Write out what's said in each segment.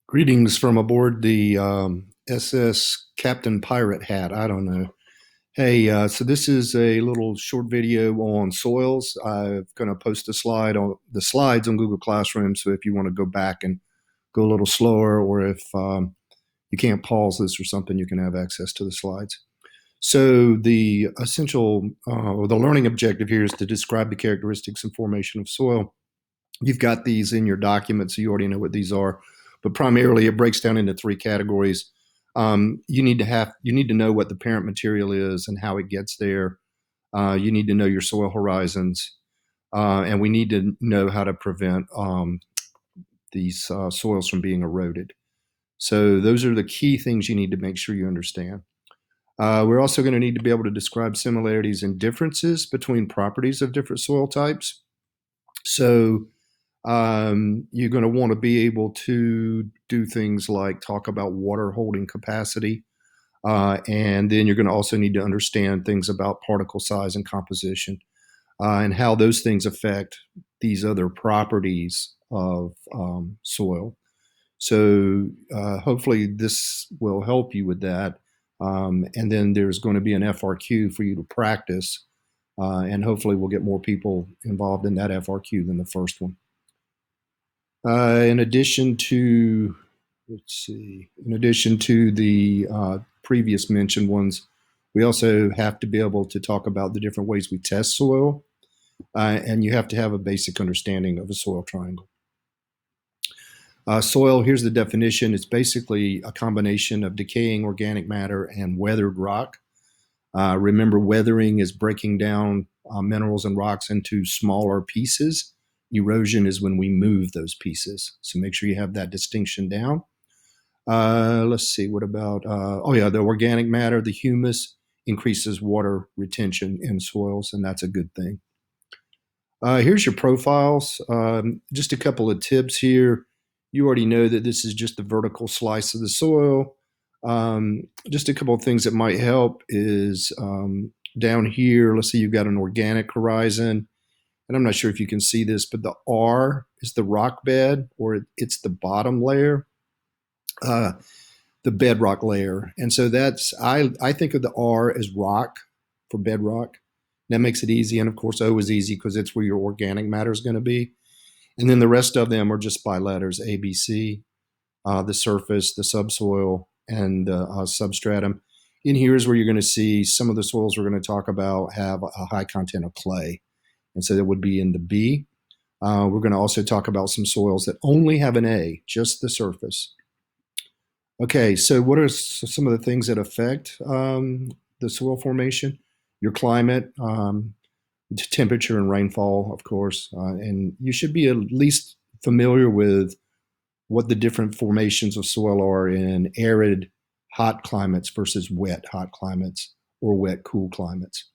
Greetings from aboard the SS Captain Pirate Hat. I don't know. Hey, so this is a little short video on soils. I'm going to post a slide on the slides on Google Classroom. So if you want to go back and go a little slower, or if you can't pause this or something, you can have access to the slides. So the essential or the learning objective here is to describe the characteristics and formation of soil. You've got these in your document, so you already know what these are. But primarily, it breaks down into three categories. You need to know what the parent material is and how it gets there. You need to know your soil horizons, and we need to know how to prevent these soils from being eroded. So those are the key things you need to make sure you understand. We're also going to need to be able to describe similarities and differences between properties of different soil types. So you're going to want to be able to do things like talk about water holding capacity. And then you're going to also need to understand things about particle size and composition and how those things affect these other properties of soil. So hopefully this will help you with that. And then there's going to be an FRQ for you to practice. And hopefully we'll get more people involved in that FRQ than the first one. In addition to, the previous mentioned ones, we also have to be able to talk about the different ways we test soil, and you have to have a basic understanding of a soil triangle. Soil, here's the definition. It's basically a combination of decaying organic matter and weathered rock. Remember, weathering is breaking down minerals and rocks into smaller pieces. Erosion is when we move those pieces. So make sure you have that distinction down. Let's see, what about, the organic matter, the humus increases water retention in soils, and that's a good thing. Here's your profiles. Just a couple of tips here. You already know that this is just the vertical slice of the soil. Just a couple of things that might help is down here, let's say you've got an organic horizon. And I'm not sure if you can see this, but the R is the rock bed, or it's the bottom layer, the bedrock layer. And so I think of the R as rock for bedrock. That makes it easy. And of course, O is easy because it's where your organic matter is going to be. And then the rest of them are just by letters, A, B, C, the surface, the subsoil, and the substratum. In here is where you're going to see some of the soils we're going to talk about have a high content of clay. And so that would be in the B. We're going to also talk about some soils that only have an A, just the surface. Okay, so what are some of the things that affect the soil formation? Your climate, temperature and rainfall, of course. And you should be at least familiar with what the different formations of soil are in arid, hot climates versus wet, hot climates, or wet, cool climates.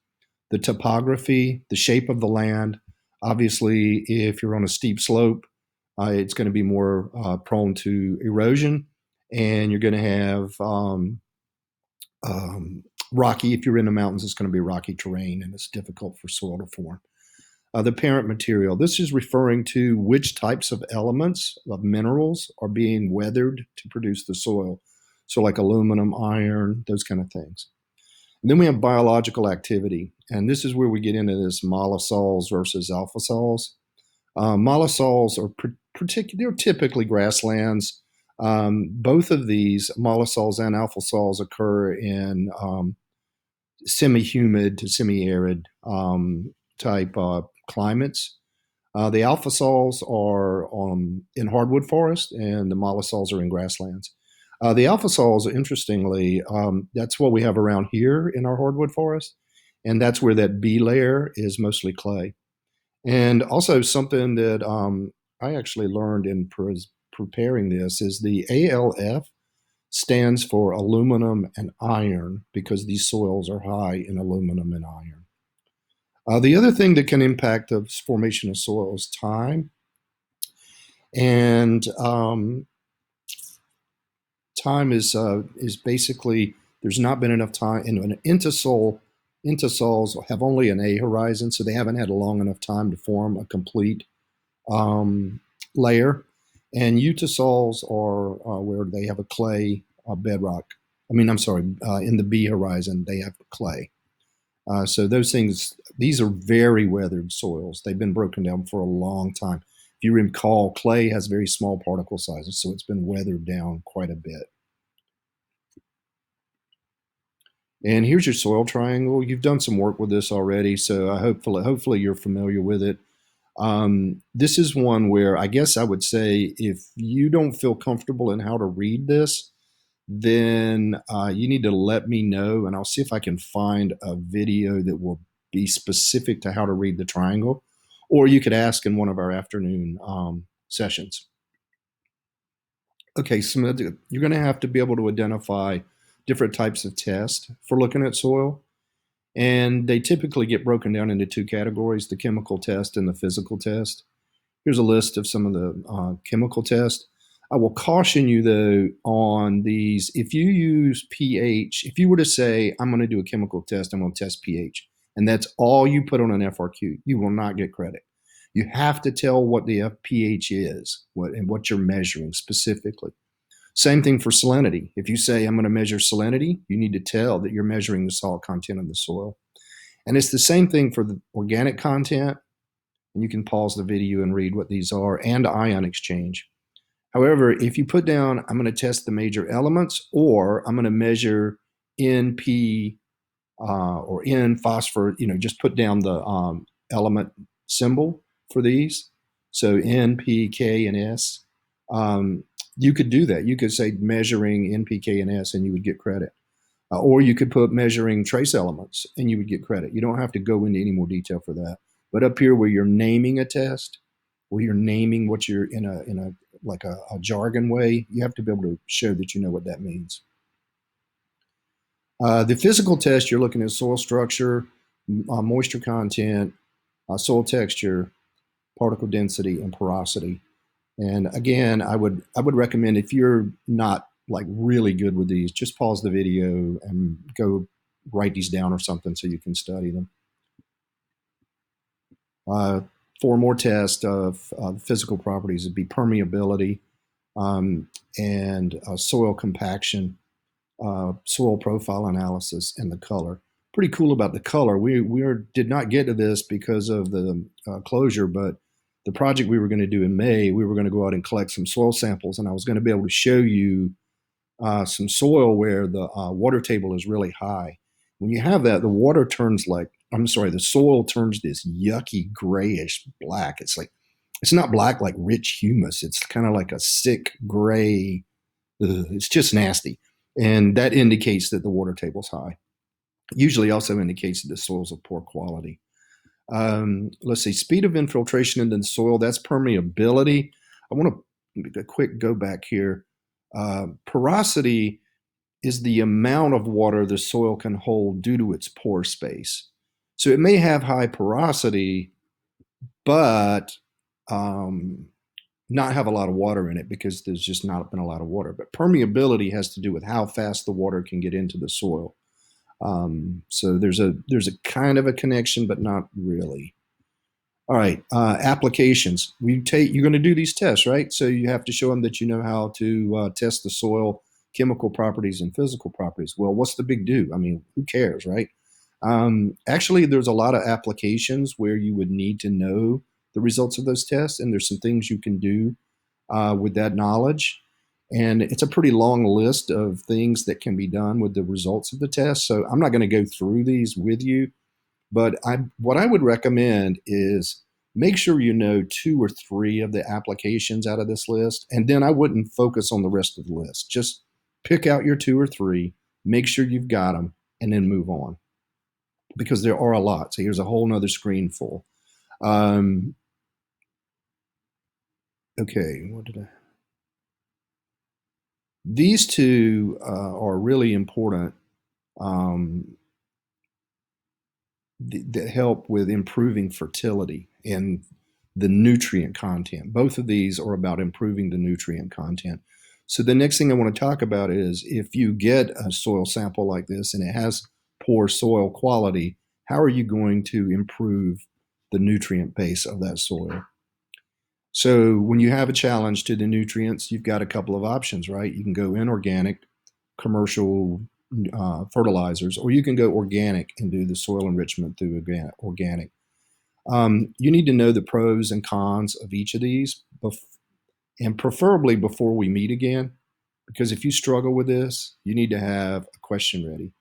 The topography, the shape of the land. Obviously, if you're on a steep slope, it's going to be more prone to erosion, and you're going to have rocky. If you're in the mountains, it's going to be rocky terrain, and it's difficult for soil to form. The parent material. This is referring to which types of elements of minerals are being weathered to produce the soil. So, like aluminum, iron, those kind of things. And then we have biological activity, and this is where we get into this mollisols versus alpha sols. Mollisols are they're typically grasslands. Both of these, mollisols and alpha sols, occur in semi-humid to semi-arid type climates. The alpha sols are in hardwood forest, and the mollisols are in grasslands. The alpha sols, interestingly, that's what we have around here in our hardwood forest, and that's where that B layer is mostly clay. And also something that I actually learned in preparing this is the ALF stands for aluminum and iron because these soils are high in aluminum and iron. The other thing that can impact the formation of soil is time. And time is basically there's not been enough time. In an intersols have only an A horizon, so they haven't had a long enough time to form a complete layer. And Utah soils are where they have a clay bedrock. I mean, I'm sorry, in the B horizon, they have clay. So those things, these are very weathered soils. They've been broken down for a long time. If you recall, clay has very small particle sizes, so it's been weathered down quite a bit. And here's your soil triangle. You've done some work with this already, so hopefully you're familiar with it. This is one where I guess I would say if you don't feel comfortable in how to read this, then you need to let me know, and I'll see if I can find a video that will be specific to how to read the triangle, or you could ask in one of our afternoon sessions. Okay, so you're going to have to be able to identify different types of tests for looking at soil. And they typically get broken down into two categories, the chemical test and the physical test. Here's a list of some of the chemical tests. I will caution you, though, on these. If you use pH, if you were to say, I'm going to do a chemical test, I'm going to test pH, and that's all you put on an FRQ, you will not get credit. You have to tell what the pH is and what you're measuring specifically. Same thing for salinity. If you say, I'm going to measure salinity, you need to tell that you're measuring the salt content of the soil. And it's the same thing for the organic content. And you can pause the video and read what these are, and ion exchange. However, if you put down, I'm going to test the major elements, or I'm going to measure NP or N phosphor, just put down the element symbol for these. So N, P, K, and S. You could do that. You could say measuring N, P, K, and S, and you would get credit. Or you could put measuring trace elements, and you would get credit. You don't have to go into any more detail for that. But up here, where you're naming a test, where you're naming what you're in a like a jargon way, you have to be able to show that you know what that means. The physical test, you're looking at soil structure, moisture content, soil texture, particle density, and porosity. And again, I would recommend, if you're not like really good with these, just pause the video and go write these down or something so you can study them. Four more tests of physical properties would be permeability and soil compaction, soil profile analysis, and the color. Pretty cool about the color. We did not get to this because of the closure, but the project we were going to do in May, we were going to go out and collect some soil samples, and I was going to be able to show you some soil where the water table is really high. When you have that, the water turns the soil turns this yucky grayish black. It's not black like rich humus. It's kind of like a sick gray. It's just nasty. And that indicates that the water table's high. Usually also indicates that the soil's of poor quality. Let's see, speed of infiltration into the soil, that's permeability. I want to quick go back here. Porosity is the amount of water the soil can hold due to its pore space. So it may have high porosity, but not have a lot of water in it because there's just not been a lot of water. But permeability has to do with how fast the water can get into the soil. So there's a kind of a connection, but not really. All right, applications. You're going to do these tests, right? So you have to show them that you know how to test the soil chemical properties and physical properties. Well, what's the big do? I mean, who cares, right? Actually, there's a lot of applications where you would need to know the results of those tests, and there's some things you can do with that knowledge. And it's a pretty long list of things that can be done with the results of the test. So I'm not going to go through these with you, but what I would recommend is make sure you know 2 or 3 of the applications out of this list, and then I wouldn't focus on the rest of the list. Just pick out your 2 or 3, make sure you've got them, and then move on, because there are a lot. So here's a whole nother screen full. Okay, what did I? These 2 are really important that help with improving fertility and the nutrient content. Both of these are about improving the nutrient content. So the next thing I want to talk about is, if you get a soil sample like this and it has poor soil quality, how are you going to improve the nutrient base of that soil? So when you have a challenge to the nutrients, you've got a couple of options, right? You can go inorganic, commercial fertilizers, or you can go organic and do the soil enrichment through organic. You need to know the pros and cons of each of these, and preferably before we meet again, because if you struggle with this, you need to have a question ready.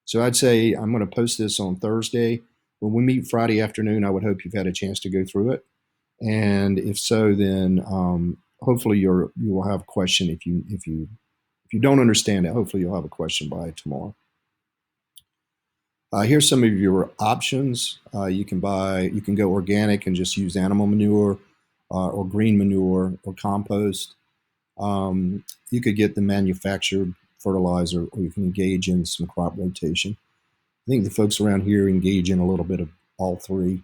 So I'd say I'm going to post this on Thursday. When we meet Friday afternoon, I would hope you've had a chance to go through it. And if so, then hopefully you will have a question. If you don't understand it, hopefully you'll have a question by tomorrow. Here's some of your options. You can go organic and just use animal manure, or green manure, or compost. You could get the manufactured fertilizer, or you can engage in some crop rotation. I think the folks around here engage in a little bit of all three.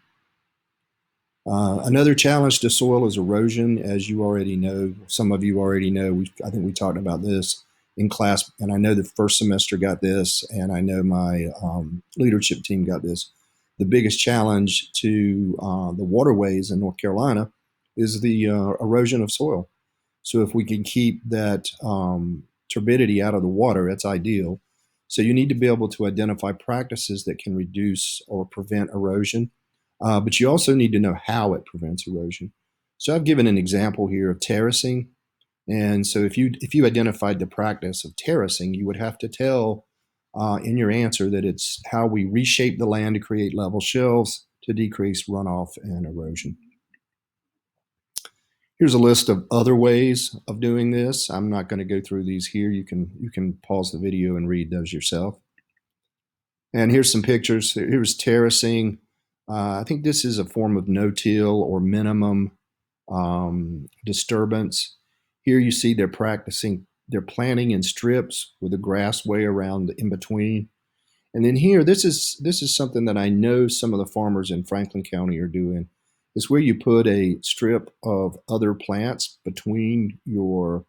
Another challenge to soil is erosion, as you already know. Some of you already know. I think we talked about this in class, and I know the first semester got this, and I know my leadership team got this. The biggest challenge to the waterways in North Carolina is the erosion of soil. So if we can keep that turbidity out of the water, that's ideal. So you need to be able to identify practices that can reduce or prevent erosion, but you also need to know how it prevents erosion. So I've given an example here of terracing. And so if you identified the practice of terracing, you would have to tell in your answer that it's how we reshape the land to create level shelves to decrease runoff and erosion. Here's a list of other ways of doing this. I'm not going to go through these here. You can pause the video and read those yourself. And here's some pictures. Here's terracing. I think this is a form of no-till or minimum disturbance. Here you see they're planting in strips with the grass way around in between. And then here, this is something that I know some of the farmers in Franklin County are doing. It's where you put a strip of other plants between your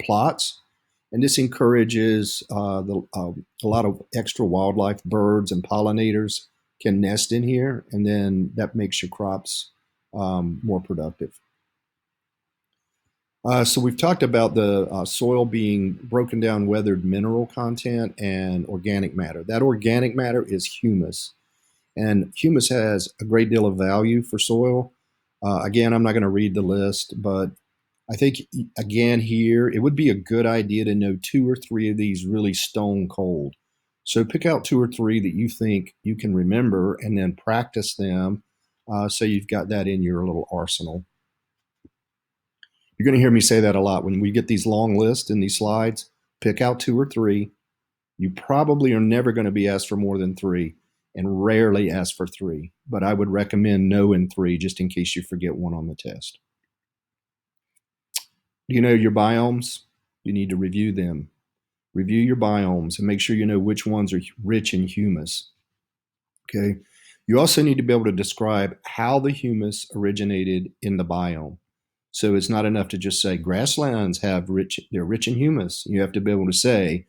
plots, and this encourages a lot of extra wildlife, birds and pollinators can nest in here, and then that makes your crops more productive. So we've talked about the soil being broken down, weathered mineral content, and organic matter. That organic matter is humus, and humus has a great deal of value for soil. Again, I'm not going to read the list, but I think again here it would be a good idea to know two or three of these really stone cold. So pick out two or three that you think you can remember, and then practice them, so you've got that in your little arsenal. You're going to hear me say that a lot when we get these long lists in these slides. Pick out two or three. You probably are never going to be asked for more than three, and rarely asked for three. But I would recommend no in three, just in case you forget one on the test. Do you know your biomes? You need to review them. Review your biomes and make sure you know which ones are rich in humus. Okay. You also need to be able to describe how the humus originated in the biome. So it's not enough to just say grasslands they're rich in humus. You have to be able to say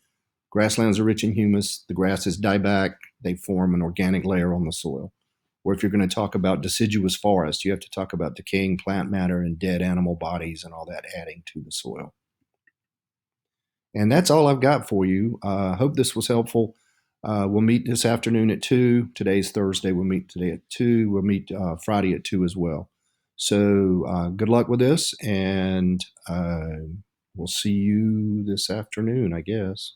grasslands are rich in humus, the grasses die back, they form an organic layer on the soil. Or if you're going to talk about deciduous forest, you have to talk about decaying plant matter and dead animal bodies and all that adding to the soil. And that's all I've got for you. Hope this was helpful. We'll meet this afternoon at 2. Today's Thursday. We'll meet today at 2. We'll meet Friday at 2 as well. So good luck with this, and we'll see you this afternoon, I guess.